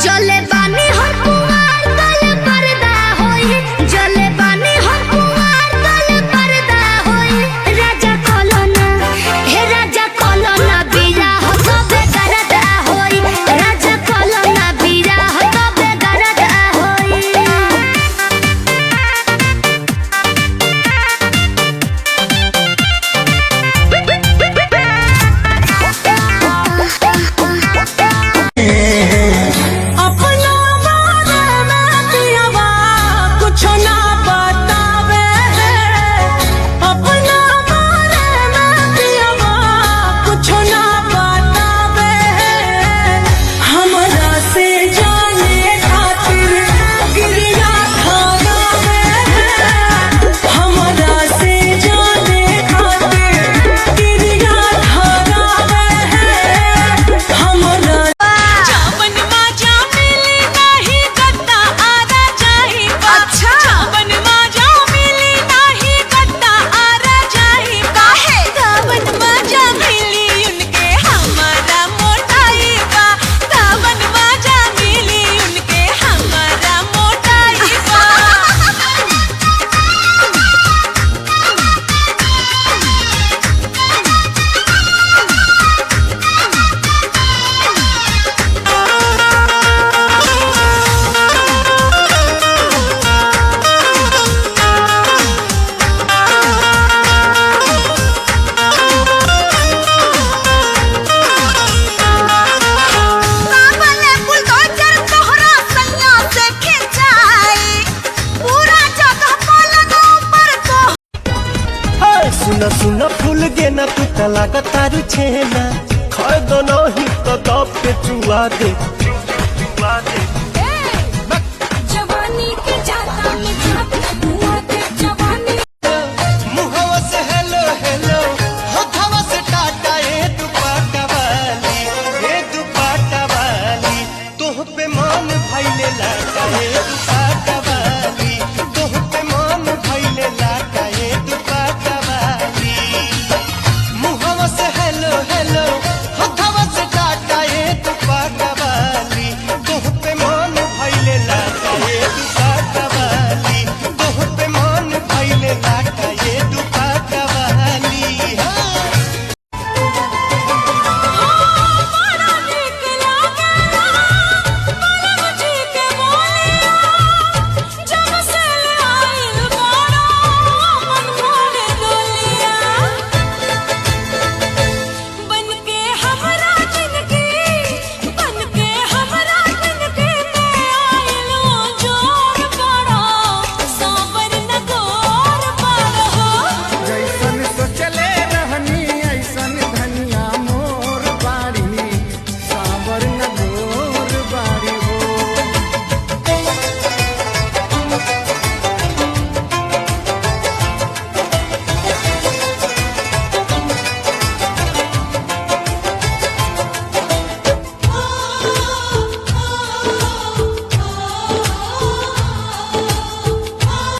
जले बानी हर कुआर तल पर्दा होई, जले बानी हर कुआर तल पर्दा होई। राजा कोलोना हे राजा कोलोना बीरा हो तबे गरदा होई, राजा कोलोना बीरा हो तबे गरदा होई। सुना सुना फूल गे ना तू तलाका तारू छेना खर दो नहीं तो दब के चुआ दे जवानी के जाता में झाप धुआ दे जवानी मुहवा से हेलो हेलो होठवा से टाटा ए दुपट्टा वाली तोह पे मान भाई ले लाटा ए दुपट्टा